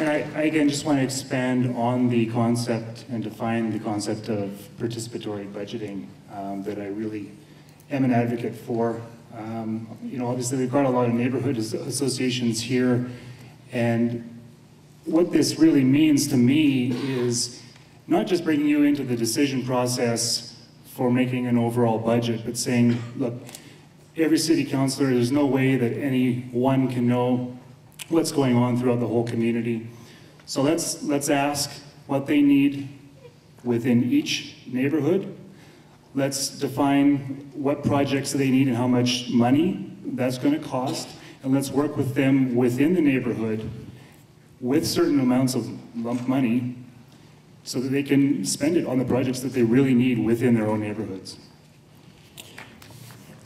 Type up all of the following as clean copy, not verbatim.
And I again just want to expand on the concept and define the concept of participatory budgeting that I really am an advocate for. You know, obviously we've got a lot of neighborhood associations here, and what this really means to me is not just bringing you into the decision process for making an overall budget, but saying, look, every city councillor, there's no way that anyone can know what's going on throughout the whole community. So let's ask what they need within each neighborhood. Let's define what projects they need and how much money that's going to cost, and let's work with them within the neighborhood with certain amounts of lump money so that they can spend it on the projects that they really need within their own neighborhoods.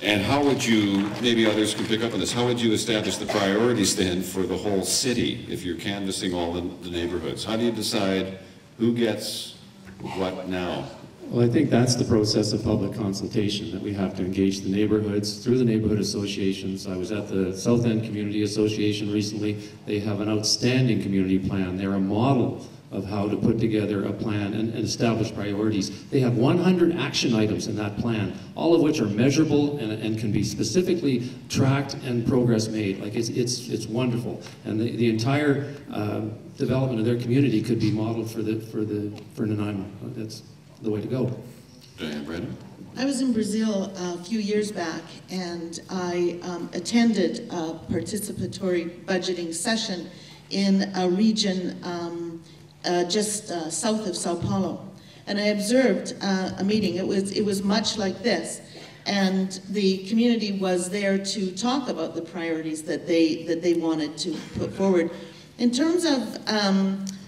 And how would you, maybe others can pick up on this, how would you establish the priorities then for the whole city if you're canvassing all the neighborhoods? How do you decide who gets what now? Well, I think that's the process of public consultation, that we have to engage the neighborhoods through the neighborhood associations. I was at the South End Community Association recently. They have an outstanding community plan. They're a model of how to put together a plan and establish priorities. They have 100 action items in that plan, all of which are measurable and can be specifically tracked and progress made. Like it's wonderful. And the entire development of their community could be modeled for Nanaimo. That's the way to go. Diane, Brandon? I was in Brazil a few years back, and I attended a participatory budgeting session in a region just south of Sao Paulo. And I observed a meeting. It was much like this. And the community was there to talk about the priorities that they wanted to put forward. In terms of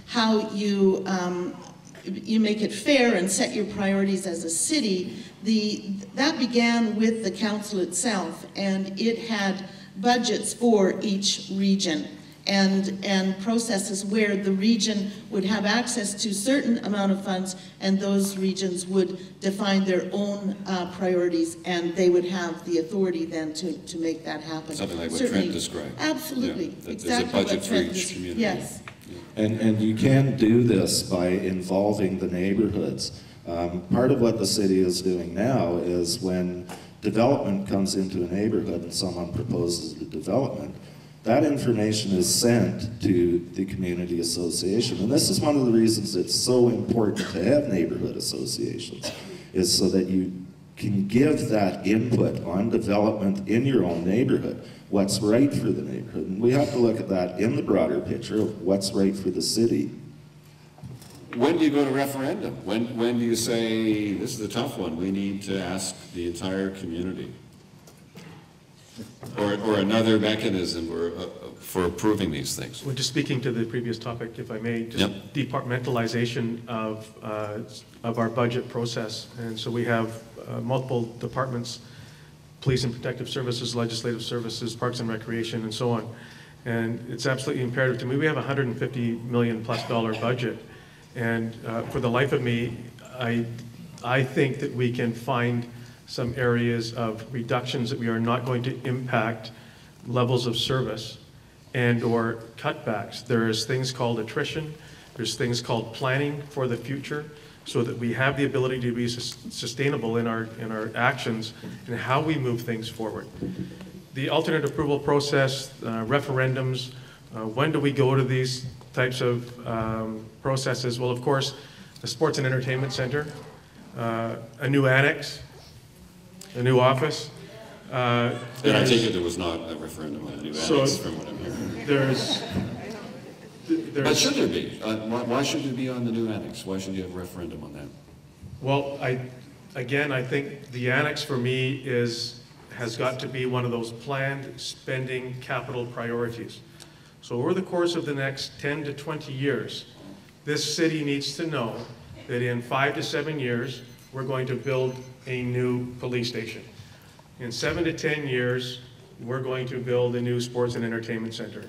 how you make it fair and set your priorities as a city, that began with the council itself, and it had budgets for each region and processes where the region would have access to a certain amount of funds, and those regions would define their own priorities, and they would have the authority then to make that happen. Something like what Trent described. Absolutely. Yeah, exactly. There's a budget for each community. Yes. And you can do this by involving the neighborhoods. Part of what the city is doing now is when development comes into a neighborhood and someone proposes the development, that information is sent to the community association. And this is one of the reasons it's so important to have neighborhood associations, is so that you can give that input on development in your own neighborhood, what's right for the neighborhood. And we have to look at that in the broader picture of what's right for the city. When do you go to referendum? When do you say, this is a tough one, we need to ask the entire community? Or another mechanism for approving these things? Well, just speaking to the previous topic, if I may, just departmentalization of our budget process. And so we have multiple departments: police and protective services, legislative services, parks and recreation, and so on. And it's absolutely imperative to me. We have a $150 million+ budget. And for the life of me, I think that we can find some areas of reductions that we are not going to impact levels of service and or cutbacks. There's things called attrition. There's things called planning for the future, so that we have the ability to be sustainable in our actions and how we move things forward. The alternate approval process, referendums, when do we go to these types of processes? Well, of course, the Sports and Entertainment Center, a new annex, a new office. And I take it there was not a referendum on the new annex from what I'm hearing. But should there be? Why should there be on the new annex? Why should you have a referendum on that? Well, I think the annex for me has got to be one of those planned spending capital priorities. So over the course of the next 10 to 20 years, this city needs to know that in 5 to 7 years, we're going to build a new police station. In 7 to 10 years, we're going to build a new sports and entertainment center.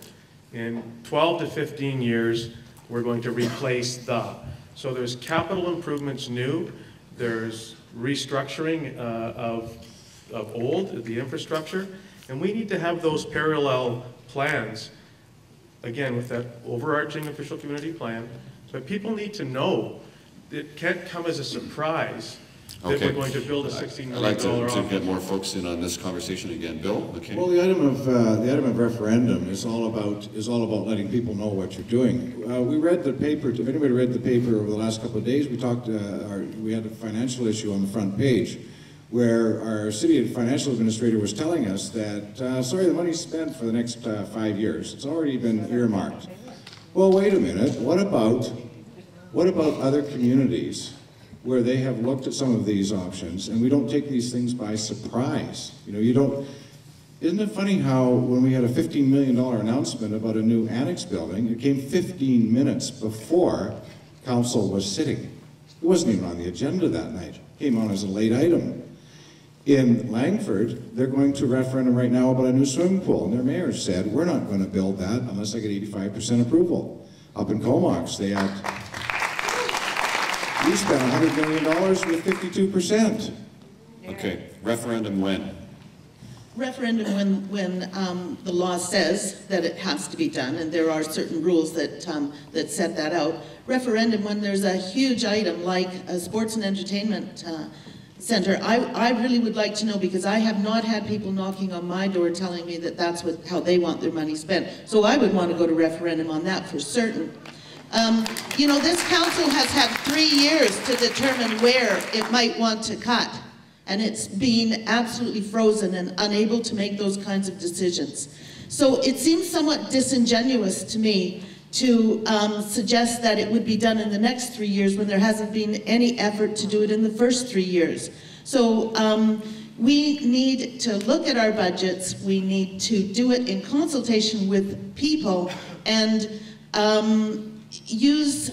In 12 to 15 years, we're going to replace the. So there's capital improvements new, there's restructuring of old, the infrastructure, and we need to have those parallel plans again, with that overarching official community plan. But people need to know it can't come as a surprise that we're going to build a $16 million I'd like to office. get more folks in on this conversation again. Bill, okay. Well, the item of referendum is all about letting people know what you're doing. We read the paper. If anybody read the paper over the last couple of days, we had a financial issue on the front page, where our city financial administrator was telling us that sorry, the money's spent for the next 5 years. It's already been earmarked. Well, wait a minute. What about other communities where they have looked at some of these options, and we don't take these things by surprise? You know, you don't. Isn't it funny how when we had a $15 million announcement about a new annex building, it came 15 minutes before council was sitting. It wasn't even on the agenda that night. It came on as a late item. In Langford, they're going to referendum right now about a new swimming pool, and their mayor said, we're not going to build that unless I get 85% approval. Up in Comox, we spent $100 million with 52%. Okay, referendum when? Referendum when the law says that it has to be done, and there are certain rules that set that out. Referendum when there's a huge item like a sports and entertainment center. I really would like to know, because I have not had people knocking on my door telling me that that's how they want their money spent. So I would want to go to referendum on that for certain. You know, this council has had 3 years to determine where it might want to cut, and it's been absolutely frozen and unable to make those kinds of decisions. So it seems somewhat disingenuous to me to suggest that it would be done in the next 3 years when there hasn't been any effort to do it in the first 3 years. So we need to look at our budgets, we need to do it in consultation with people, and use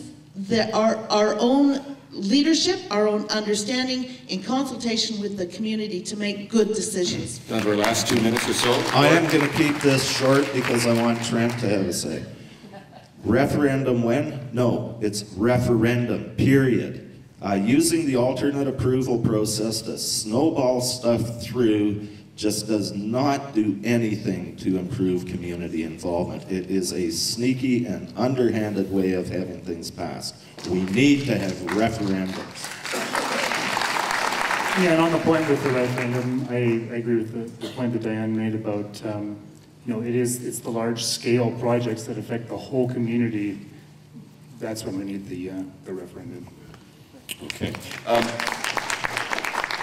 our own leadership, our own understanding, in consultation with the community to make good decisions. Down to our last 2 minutes or so. I am going to keep this short because I want Trent to have a say. Referendum when? No, it's referendum, period. Using the alternate approval process to snowball stuff through just does not do anything to improve community involvement. It is a sneaky and underhanded way of having things passed. We need to have referendums. Yeah, and on the point with the referendum, I agree with the point that Diane made about, you know, it's the large-scale projects that affect the whole community. That's when we need the referendum. Okay.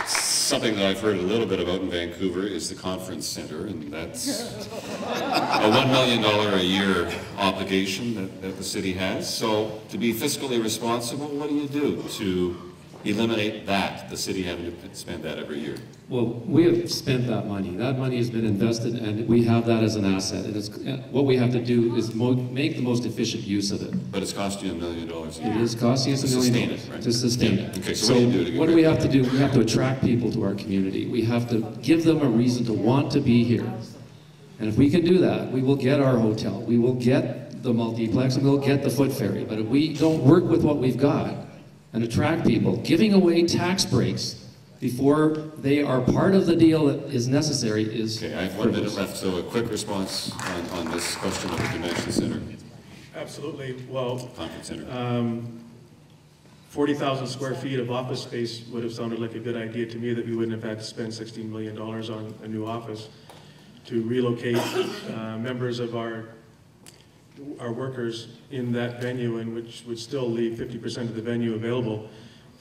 Something that I've heard a little bit about in Vancouver is the conference center, and that's a $1 million a year obligation that the city has. So to be fiscally responsible, what do you do to eliminate that, the city having to spend that every year? Well, we have spent that money. That money has been invested, and we have that as an asset. And it's, what we have to do is make the most efficient use of it. But it's costing $1 million a year. It is costing us $1 million To sustain it, right? to sustain it. Okay, so what do you do to get what do rid we of have to do? We have to attract people to our community. We have to give them a reason to want to be here. And if we can do that, we will get our hotel, we will get the multiplex, and we'll get the foot ferry. But if we don't work with what we've got and attract people, giving away tax breaks before they are part of the deal that is necessary is Okay, I have 1 minute left, so a quick response on this question of the convention center, Absolutely. Well, conference center. 40,000 square feet of office space would have sounded like a good idea to me, that we wouldn't have had to spend $16 million on a new office to relocate members of our workers in that venue, and which would still leave 50% of the venue available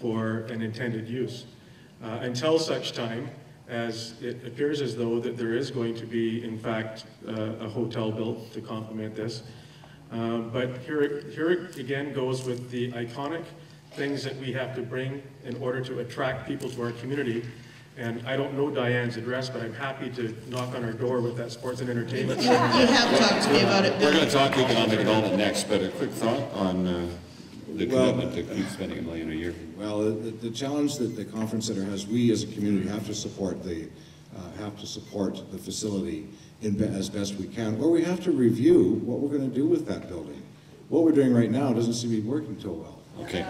for an intended use. Until such time as it appears as though that there is going to be, in fact, a hotel built to complement this. But here it again goes with the iconic things that we have to bring in order to attract people to our community. And I don't know Diane's address, but I'm happy to knock on her door with that sports and entertainment. You have talked to me about it, Bill. We're going to talk economic development next, but a quick thought on the commitment to keep spending $1 million a year. Well, the challenge that the conference center has, we as a community have to support the facility as best we can, or we have to review what we're going to do with that building. What we're doing right now doesn't seem to be working too well. Okay.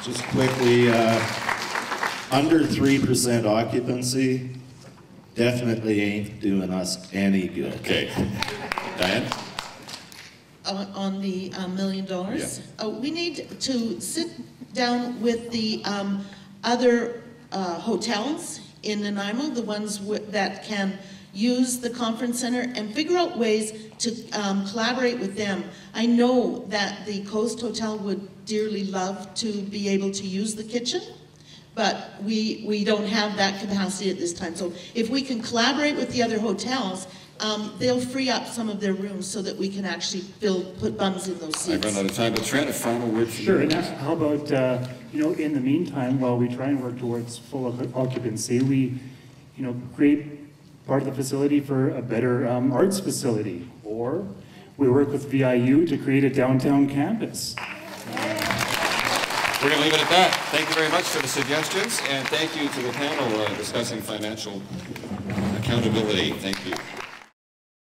Just quickly, under 3% occupancy definitely ain't doing us any good. Okay. Diane? on the $1 million. We need to sit down with the other hotels in Nanaimo, the ones that can use the conference center, and figure out ways to collaborate with them. I know that the Coast Hotel would dearly love to be able to use the kitchen, but we don't have that capacity at this time. So if we can collaborate with the other hotels, they'll free up some of their rooms so that we can actually put bums in those seats. I've run out of time, but Trent, a final word from Sure, you. and how about, in the meantime, while we try and work towards full occupancy, we, create part of the facility for a better arts facility, or we work with VIU to create a downtown campus. We're going to leave it at that. Thank you very much for the suggestions, and thank you to the panel discussing financial accountability. Thank you.